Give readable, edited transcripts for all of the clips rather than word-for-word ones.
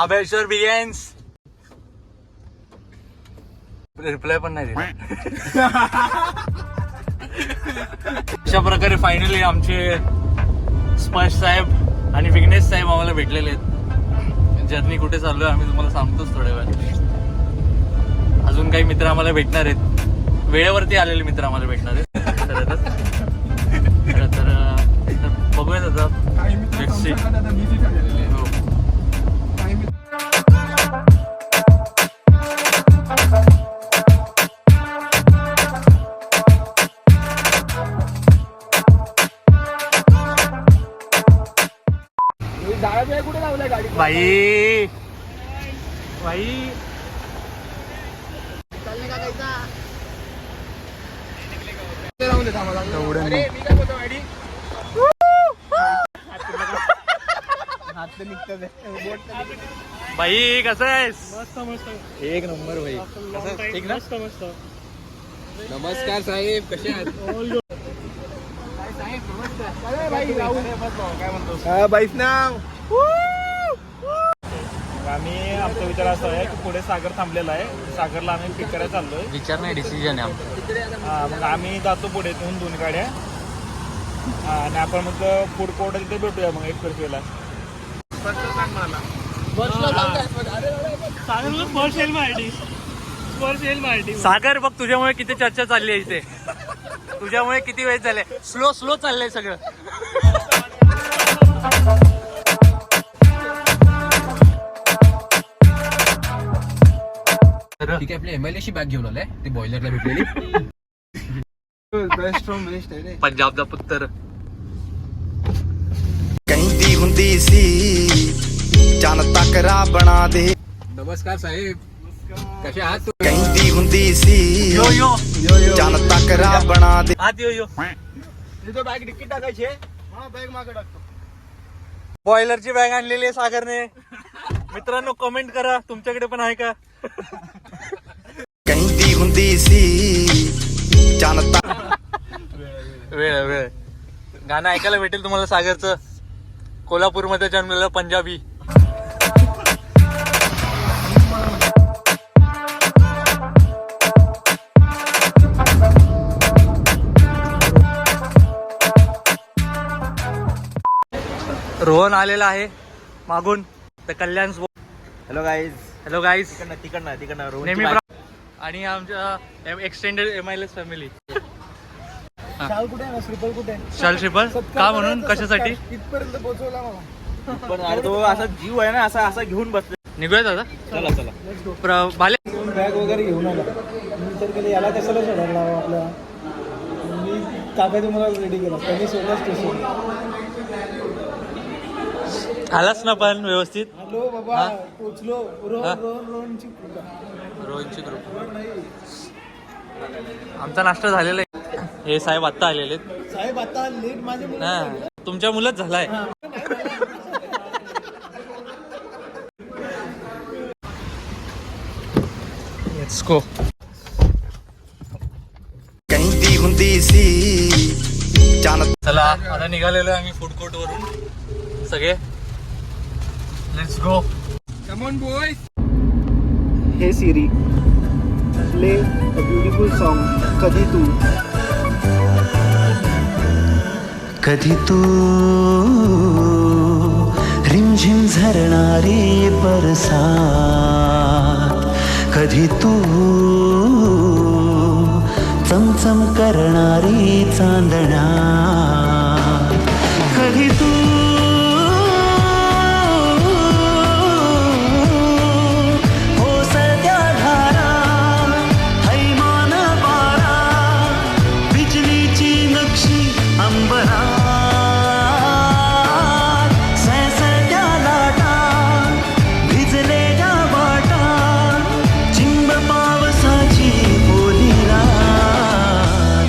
Mahabaleshwar begins. Reply पण नाही दिला. अशा प्रकारे फायनली आमचे स्पर्श साहेब आणि विघ्नेश साहेब आम्हाला भेटलेले आहेत. जर्नी कुठे चालू आहे आम्ही तुम्हाला सांगतोच थोड्या वेळात. अजून काही मित्र आम्हाला भेटणार आहेत, वेळेवरती आलेले मित्र आम्हाला भेटणार आहेत. तर बघूयात आता. कुठे लावलाय गाडी? बाई बाई चालणे का जायचा? राहून दे थांबा. अरे मी काय बोलतो गाडी हात निघतं. बाई कसं आहेस? मस्त मस्त एक नंबर भाई. ठीक ना? मस्त मस्त. नमस्कार साहेब, कसे आहात? साहेब नमस्कार. अरे भाई राहुल काय म्हणतो? बाईच नाव. आम्ही आमचा विचार असा आहे की पुढे सागर थांबलेला आहे, सागरला आम्ही पिक करायला चाललोय. विचार नाही, डिसिजन आहे आमचा. हा, मग आम्ही जातो पुढे तिथून 2 गाड्या. आणि आपण मग फूड कोर्ट तिथे भेटूया मग एक्सप्रेसवेला. सांग मला. सागर बघ तुझ्यामुळे किती चर्चा चालली आहे इथे. तुझ्यामुळे किती वेळ झाले. स्लो स्लो चाललंय सगळं. ठीक आहे, आपली MLA बॅग घेऊन आलाय, ती बॉयलरला भेटलेली. बेस्ट फ्रॉम बेस्ट आहे रे. पंजाब दा पुत्र. ਕਹਿੰਦੀ ਹੁੰਦੀ ਸੀ ਚੰਨ ਤੱਕਰਾ ਬਣਾ ਦੇ. नमस्कार साहेब, कसे आहात? ਕਹਿੰਦੀ ਹੁੰਦੀ ਸੀ यो यो ਚੰਨ तक्करा बना दे. आत यो यो. तिथं बॅग डिक्की टाकायची. हा, बॅग मागे टाकतो. बॉयलरची बॅग आणलेली आहे सागरने. मित्रांनो कमेंट करा तुमच्याकडे पण आहे का. ਕਹਿੰਦੀ ਹੁੰਦੀ ਸੀ ਚੰਨ वेळ वेळ गाणं ऐकायला भेटेल तुम्हाला सागरचं. कोल्हापूरमध्ये जन्मलेलं पंजाबी. रोहन आलेला आहे मागून. तर Kalyan. Hello guys. Hello guys. तिकडनं नेहमी आणि आमच्या एक्सटेंडेड MILS फॅमिली. शाल कुठे आहे? श्रीफळ कुठे आहे? शाल श्रीफळ का म्हणून कशासाठी? इथपर्यंत पोहोचवला मला. पण अरे तो असा जीव आहे ना, असा घेऊन बसले. निघूया दादा. चला. भाले. बॅग वगैरे घेऊन आला. मी तर केलं याला कशाला सोडायला आपल्या. मी काका तुम्हाला रेडी केला, त्यांनी सोडला स्टेशन. आलाच ना पण व्यवस्थित. हॅलो बाबा, पोचलो. रोहनची रोहनची ग्रुप. आमचा नाश्ता झालेला आहे. हे साहेब आत्ता आलेले आहेत. साहेब आता लेट माझे मुलं. तुमच्या मुलंच झालाय. Let's go. ਕਹਿੰਦੀ ਹੁੰਦੀ ਸੀ ਚੰਨ. चला आता निघालेलो आम्ही फूड कोर्ट वरून सगळे. Let's go. Come on boys. हे सिरी, प्ले अ ब्युटिफुल सॉन्ग कधी तू. कधी तू रिमझिम झरणारी बरसात. कधी तू चमचम करणारी चांदण्या. कधी तू ओसत्या धारा, हैमान वारा, बिजलीची नक्षी अंबरा. सैसट्या लाटा, भिजलेल्या वाटा, चिंब पावसाची बोली रात.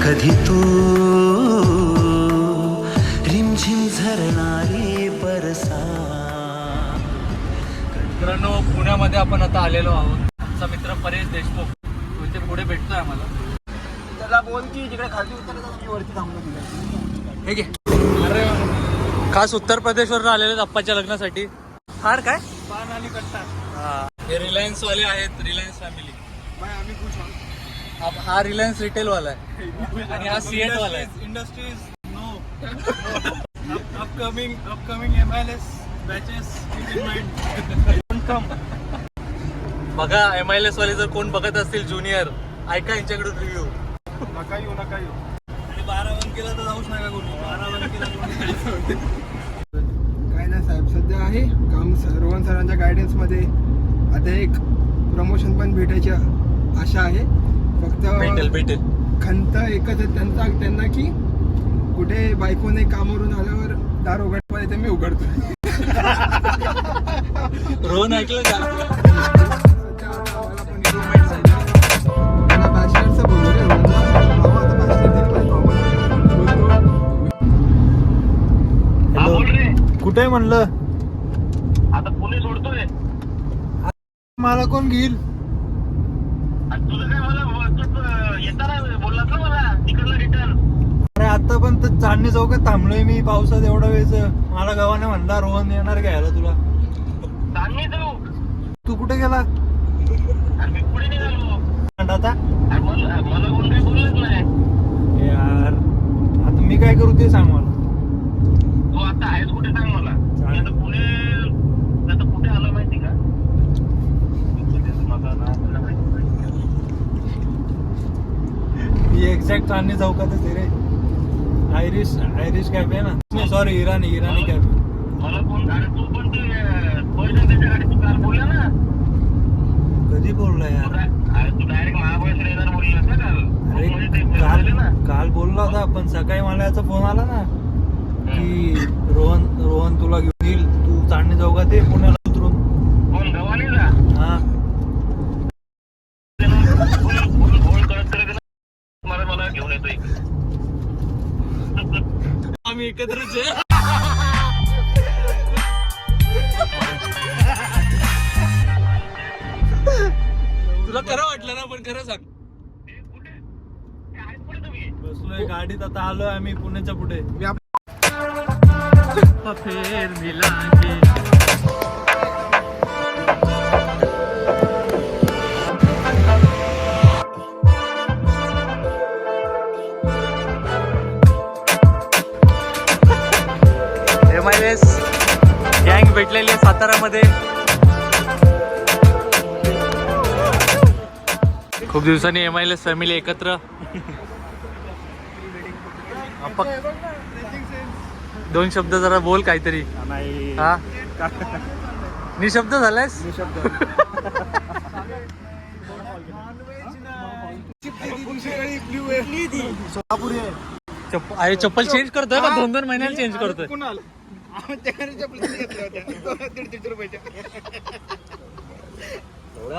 कधी तू रिमझिम झरणारी बरसा. मित्रांनो पुण्यामध्ये आपण आता आलेलो आहोत. आमचा मित्र परेश देशमुख तो इथे पुढे भेटतोय आम्हाला. त्याला बोल की जिकडे खाली उतरलं मी वरती थांबलो तुला. हे घे. खास उत्तर प्रदेशवरून आलेले आहेत अप्पाच्या लग्नासाठी. हार काय पान आणि कट्टा. हे रिलायन्स वाले आहेत, रिलायन्स फॅमिली. भाई आम्ही खुश आहोत. हा रिलायन्स रिटेल वाला आहे आणि हा सीएट वाला आहे. Industries no. Upcoming MLS batches keep in mind. Come. बघा MILS वाले जर कोण बघत असतील ज्युनियर, ऐका यांच्याकडून रिव्ह्यू. नका येऊ. आणि 12 केला तर जाऊच नका कोणी. 12 केला काय नाही साहेब, सध्या आहे काम रोहन सरांच्या गायडन्समध्ये. आता एक प्रमोशन पण भेटायची आशा आहे. फक्त भेटेल खंत एकच आहे त्यांना की कुठे बायकोने कामावरून आल्यावर दार उघडता येते, मी उघडतो. रोहन ऐकलं का? सध्या आता आम्हाला पण improvements आहेत. मला बॅचलरचं बोललो रे रोहनला. भावा आता bachelor दिलं पाहिजे आम्हाला. बोलतो. कुठे म्हणलं आता पुणे सोडतोय. मला कोण घेईल? तुला काय मला येताना बोललास ना मला तिकडलं रिटर्न. अरे आता पण तर चांदणी चौकात थांबलोय मी पावसात एवढा वेळच. मला गव्हाने म्हणला रोहन येणार घ्यायला तुला. सांग जाऊ. तू कुठे गेला? आणि मी पुढे निघालो. आता आणि मला कोण काही बोललंच नाही. यार आता मी काय करू ते सांग मला. तू आता आहेस कुठे सांग मला. मी आता कुठे आलो माहिती का? माझा नाव माहिती. ही एक्झॅक्ट चांदणी चौकातच आहे रे. आयरिश कॅफे ना. Sorry Irani cafe. मला कोण अरे तू पण ते त्याच्या गाडी तू काल बोलला ना. कधी बोलला यार? तू डायरेक्ट महाबळेश्वर येणार बोललास ना काल. अरे म्हणजे ते झालं ना. काल बोलला होता पण सकाळी मला याचा फोन आला ना की रोहन तुला घेऊन येईल, तू चांदणी चौकात ये पुण्याला उतरून. कोण गव्हाणीला? हा फोन करत मला घेऊन येतो इकडे. आम्ही एकत्रच आहे. तुला खरं वाटलं ना, पण खरं सांग. बसलोय गाडीत, आता आलोय आम्ही पुण्याच्या पुढे. फेर मिलांगे. MILS गँग भेटलेली आहे सातारामध्ये. खूप दिवसांनी MILS फॅमिली एकत्र. दोन शब्द जरा बोल काहीतरी. हा निशब्द झालायस. चप्पल चेंज करतोय का? 2-2 महिन्याला चेंज करतोय.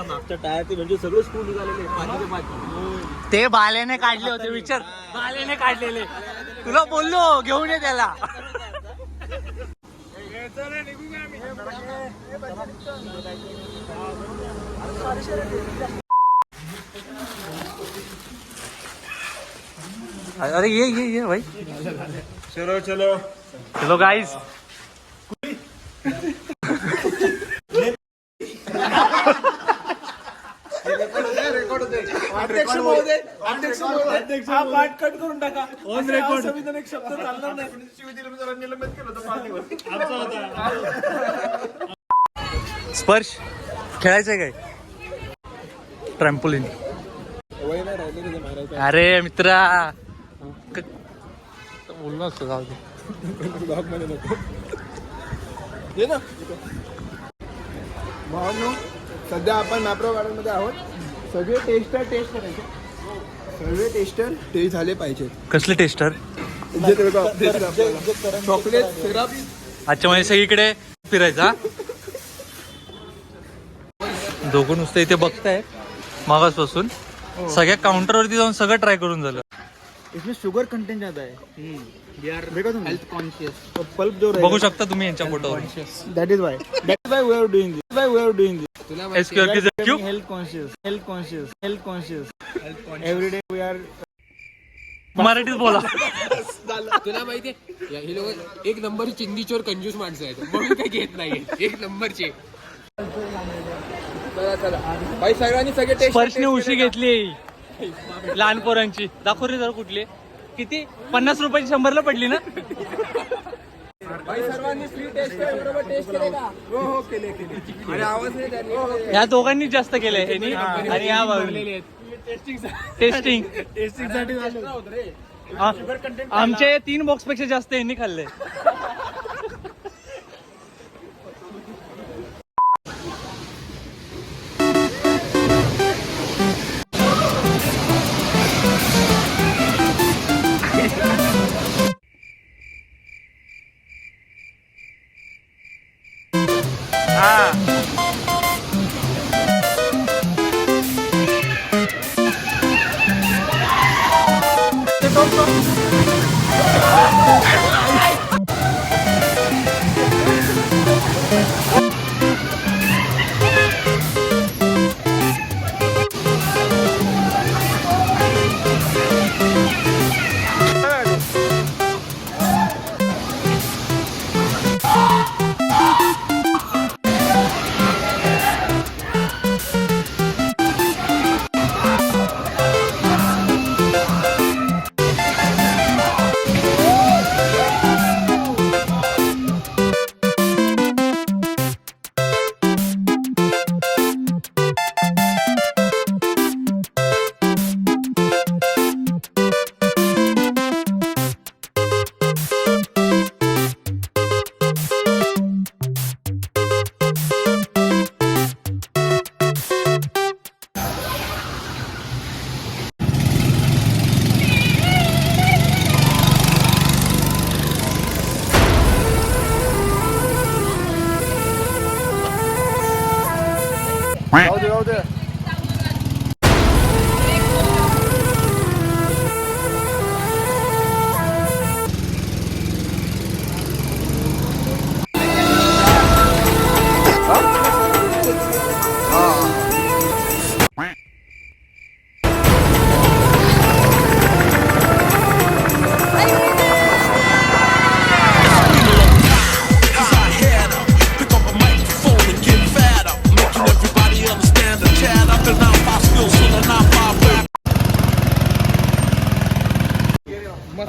मागच्या टायर म्हणजे सगळं स्कूल निघालेले. ते बाल्याने काढले होते. विचार, बाल्याने काढलेले. तुला बोललो घेऊन ये त्याला. अरे ये भाई. चलो गाइस. अध्यक्ष महोदय हा पाठ कट करून टाका. ऑन रेकॉर्ड संविधान एक शब्द चालणार नाही. निलंबित केलं होतं पार्टीवर. स्पर्श खेळायचंय काय? ट्रॅम्पोलिन. अरे मित्रा बोललो असतो. जाऊ दे. भावांनो, सध्या आपण मॅप्रो गार्डन मध्ये आहोत. सगळे टेस्टर टेस्ट करायचे. सगळे टेस्टर टेस्ट झाले पाहिजे. कसले टेस्टर? Chocolate syrup. अच्छा म्हणजे सगळीकडे फिरायचा. दोघं नुसतं इथे बघताय मागासपासून. सगळ्या काउंटरवरती जाऊन सगळं ट्राय करून झालं. इसमें शुगर कंटेंट ज्यादा है. देखा तुम हेल्थ कॉन्शियस पल्प जो बघू शकता तुम्ही यांच्या फोटोवर. That is why we are doing this. क्यों? Health conscious every day we are. मराठीत बोला. तुला माहितीये हे लोक एक नंबर चिंदीचोर कंजूस माणसं आहेत म्हणून काही घेत नाही. एक नंबरचे चला चला भाई सगळ्यांनी सगळे टेस्ट स्पर्शने उशी घेतली लहान पोरांची. दाखव रे जरा कुठली किती 50 रुपयाची 100ला पडली ना. भाई सर्वांनी फ्री टेस्ट बरोबर टेस्ट केले का? हो हो केले केले. अरे आवाज नाही त्यांनी. या दोघांनीच जास्त केलंय ह्यांनी आणि या टेस्टिंग साठी आमच्या 3 बॉक्स पेक्षा जास्त यांनी खाल्ले. जाऊ दे.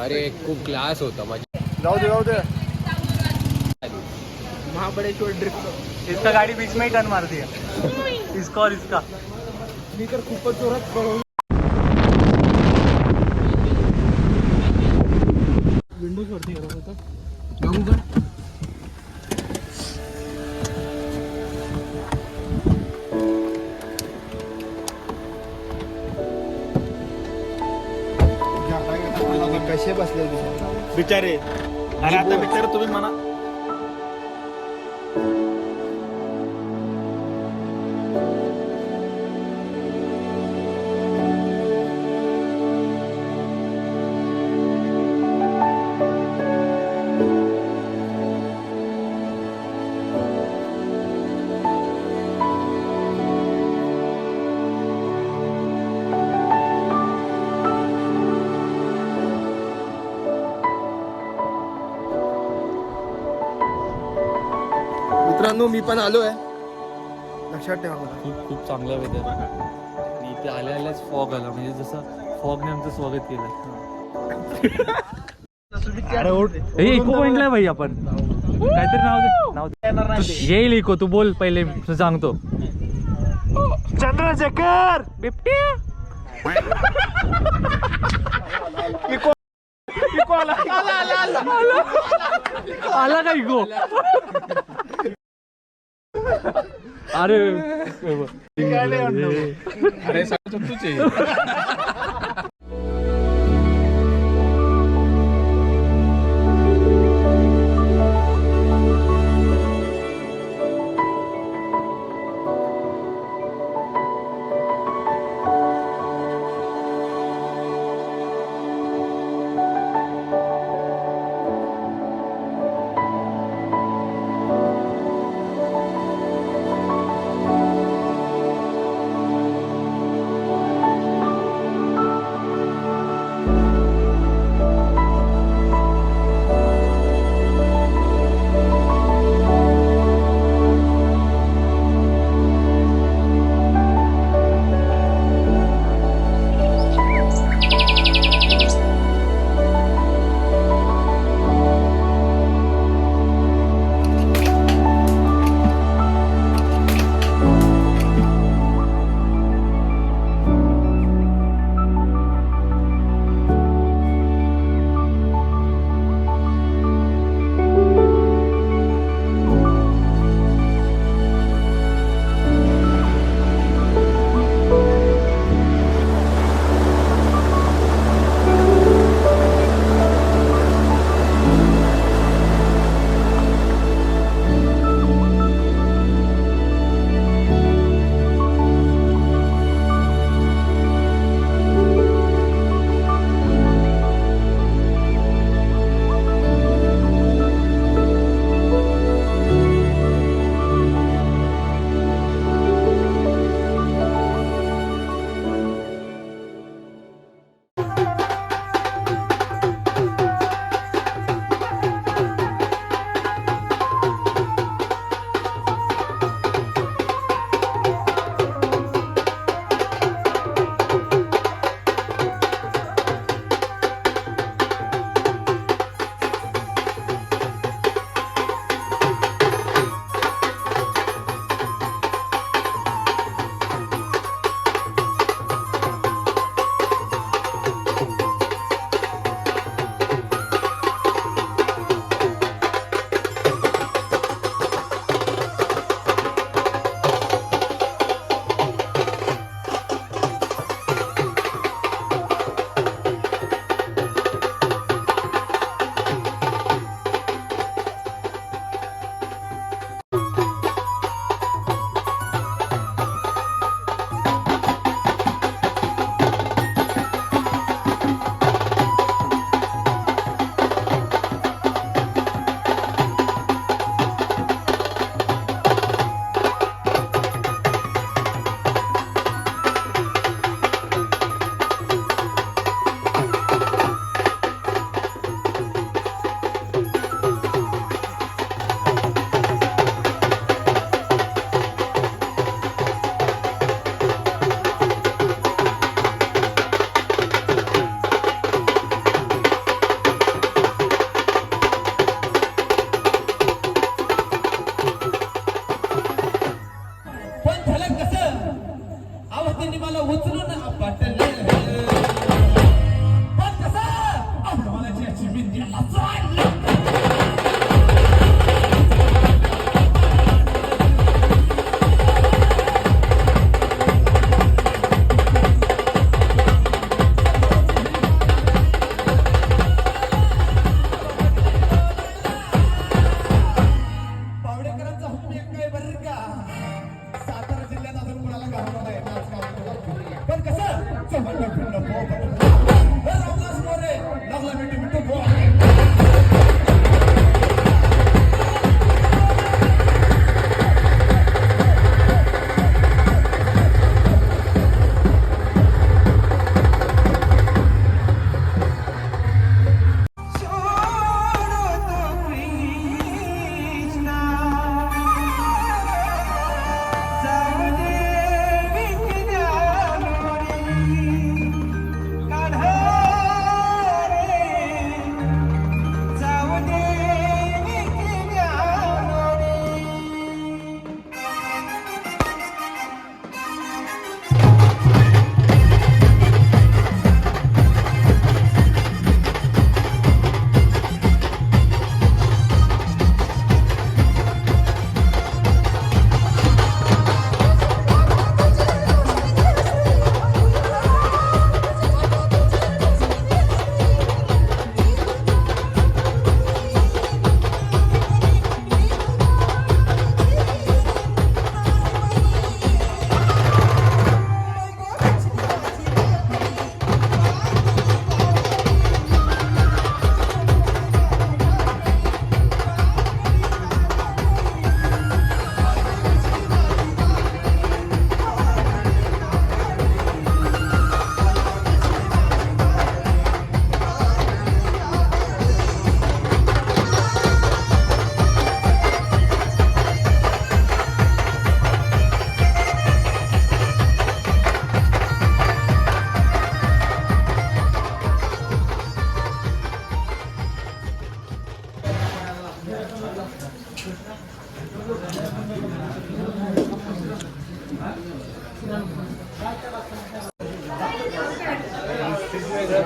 अरे खूप क्लास होता माझी. जाऊ दे. महाबळेश्वर ड्रिफ्ट. इसका गाडी बीच में ही टर्न मार दिया. इसका और इसका. मी तर खूपच जोरात पळवलं. विंडोज वरती करत होता. बघू का? कसे बसले बिचारे. अरे आता बिचारे तुम्ही म्हणा मित्रांनो मी पण आलो आहे. लक्षात ठेवा मला. खूप चांगला वेदर आणि इथे आल्याच फॉग आला म्हणजे जसं फॉगने आमचं स्वागत केलं. इको पॉइंटला आहे भाई आपण काहीतरी नाव दे. येईल इको. तू बोल पहिले सांगतो. चंद्रशेखर बिबट्या. आला का इको. अरे अरे तुझे त्यांनी मला उचलून आपटलं पण कसं आपलं मला ज्याची बिंदीला चाललं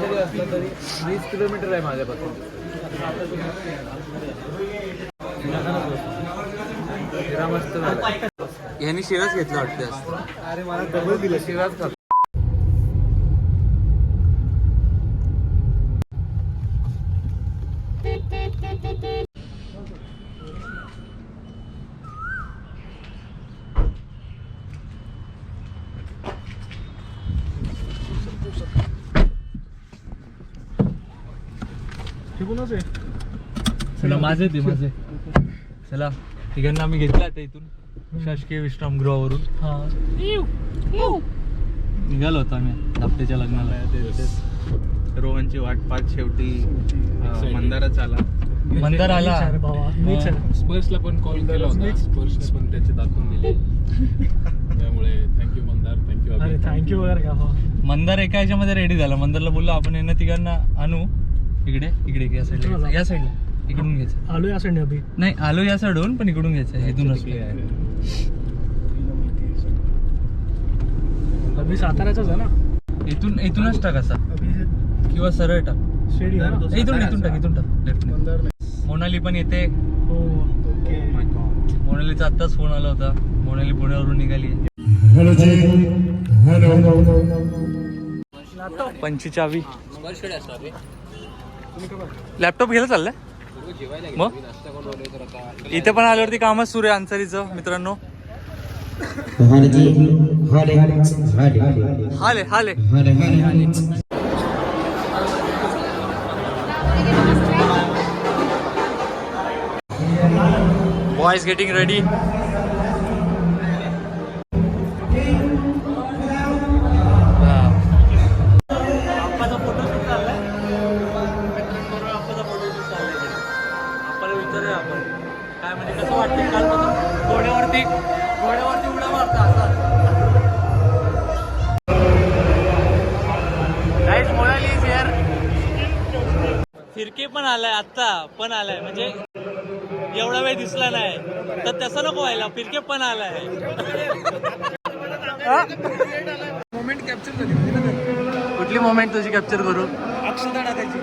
जरी असलं तरी 20 किलोमीटर आहे माझ्यापासून. शिरा मस्त झाला. यांनी शिराच घेतला वाटतं. अरे मला डबल दिलं शिराच खातो. चला माझे ते माझे. चला तिघांना आम्ही घेतला आता इथून शासकीय विश्रामगृहावरून निघालो होतो आम्ही धापटेच्या लग्नाला. रोहनची वाट पाहत शेवटी मंदाराच आला. मंदार आला. स्पर्शला पण कॉल केला होता. स्पर्शने पण त्याचे दाखवून दिले. त्यामुळे थँक्यू मंदार. थँक्यू. थँक्यू वगैरे का. मंदार एका ह्याच्यामध्ये रेडी झाला. मंदारला बोललो आपण यांना तिघांना आणू इकडे इकडे या साईडला या साईडला इकडून घ्यायचं. आलो या साईड अभि नाही आलो या साईडून पण इकडून घ्यायचं. इथूनच अभि साताऱ्याचाच आहे ना. इथूनच टाक असा किंवा सरळ टाक. इथून टाक लेफ्ट. मोनाली पण येते. मोनालीचा आत्ताच फोन आला होता. मोनाली पुण्यावरून निघाली. 25 लॅपटॉप घ्यायला चाललंय मग. इथे पण आल्यावरती कामच सुरू आहे अन्सारीचं मित्रांनो. हाले बॉयज गेटिंग रेडी. काय म्हणजे कसं वाटतं कालपासून घोड्यावरती उड्या मारता असा. गाईस मोनाली इज हिअर. फिरके पण आलाय आत्ता पण आलाय म्हणजे एवढा वेळ दिसला नाही तर तसं नको व्हायला. फिरके पण आलाय. मोमेंट कॅप्चर झाली म्हणजे कुठली मोमेंट तुझी कॅप्चर करू? अक्षता टाकायची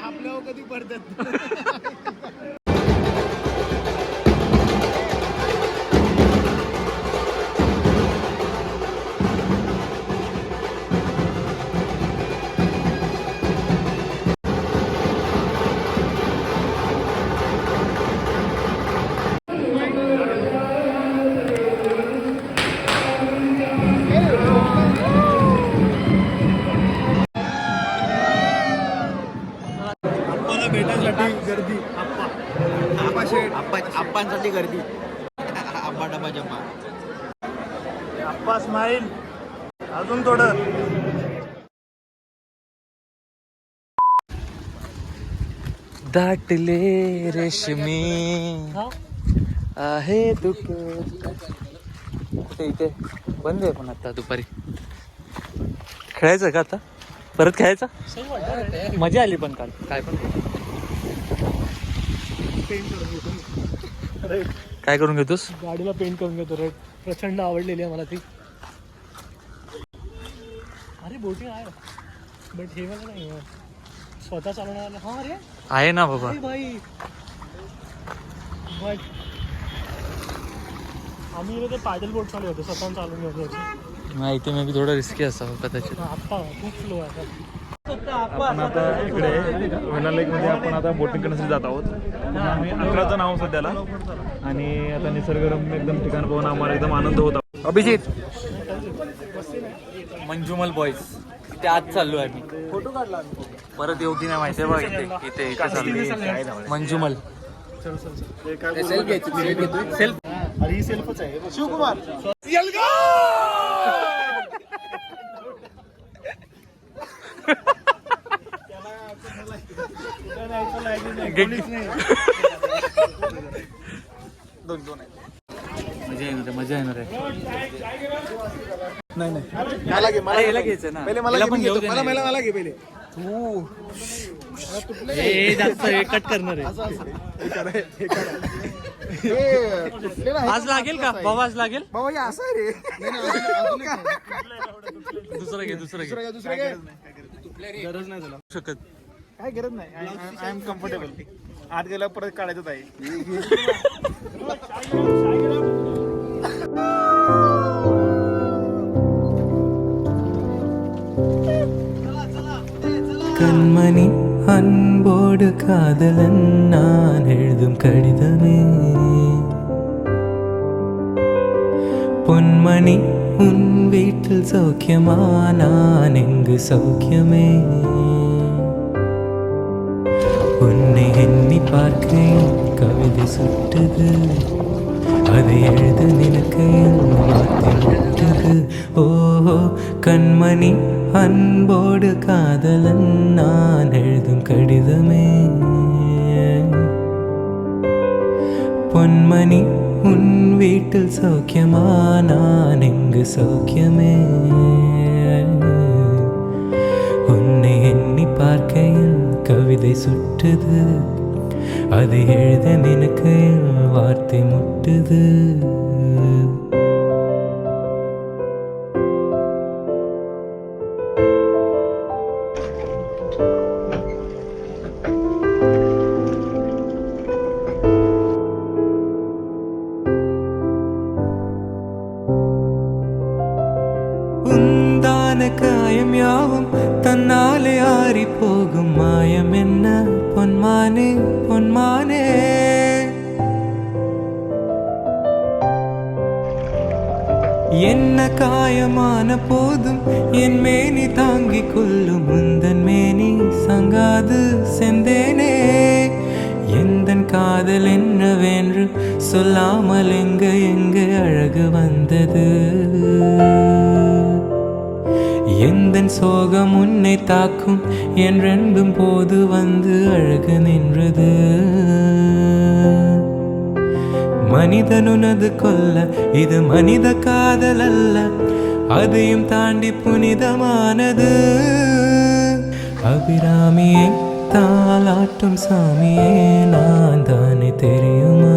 आपल्यावर कधी पडतात. भेटायसाठी गर्दी आप्पा शेठ आप्पांसाठी गर्दी. आप्पा डबा जप्पा. आप्पा स्माईल. अजून थोडं. दाटले रेशमी आहे दुखे. इथे बंद आहे पण आता दुपारी. खेळायचं का आता? परत खेळायचं? मजा आली पण काल काय पण. काय करून घेतोस? गाडीला पेंट करून घेतो रेड. प्रचंड आवडलेली आहे मला ती. अरे बोटिंग आहे बट हे मला नाही स्वतः चालवणार. हा रे आहे ना बाबा. भाई बट आम्ही ते पॅडल बोट चालू होतो स्वतः चालून घेतो. नाही इथे मी थोडं रिस्की असावं कदाचित. आप्पा खूप स्लो आहे. आपण आता इकडे वेना लेकमध्ये आपण आता बोटिंग करण्यासाठी जात आहोत. आम्ही 11 जण आहोत सध्याला आणि आता निसर्गरम्य एकदम ठिकाण पाहून आम्हाला एकदम आनंद होत आहोत. अभिजित मंजुमल बॉईज इथे आज चाललो आहे मी. फोटो काढला परत येऊ की नाही माहिती आहे बघ. इथे चाललो मंजुमल. सेल्फ अरे ही सेल्फच आहे. शिवकुमार मजा येणार आहे. नाही मला घे. मला याला घ्यायचं ना. पहिले मला पण घेऊ दे. मला घे पहिले. हे जास्त हे कट करणार आहे. आज लागेल का बाबा? आज लागेल बाबा हे असं आहे रे. दुसरं घे. दुसरं घे. गरज नाही तुला शकत. काय गरज नाही. I am comfortable. आत गेला परत काढायचं आहे. கண்மணி அன்போடு காதலன் நான் எழுதும் கடிதமே பொன்மணி உன் வீட்டில் சௌக்கியமா நான் எங்கு சௌக்கியமே உன்னை எண்ணி பார்க்கையில் கவிதை சுட்டுது அதை எழுத நினைக்கையில் வார்த்தை முட்டுது ஓஹோ கண்மணி அன்போடு காதலன் நான் எழுதும் கடிதமே பொன்மணி உன் வீட்டில் சௌக்கியமா நான் எங்கு சௌக்கியமே உன்னை எண்ணி பார்க்கையில் கவிதை சுட்டுது அதை எழுத நினைக்கையில் வார்த்தை முட்டுது உந்தான காயம் யாவும் தன்னாலே ஆறி போகும் மாயம் என்ன பொன்மானே பொன்மானே என்ன காயமான போதும் என் மேனி தாங்கிக் கொள்ளும் முந்தன் மேனி சங்காது செந்தேனே எந்தன் காதல் என்னவென்று சொல்லாமல் எங்க அழகு வந்தது எந்தன் சோகம் உன்னை தாக்கும் என்றென்பும் போது வந்து அழகு நின்றது மனிதனுனது கொல்ல இது மனித காதல் அல்ல அதையும் தாண்டி புனிதமானது அபிராமியை தாலாட்டும் சாமியே நான் தானே தெரியுமா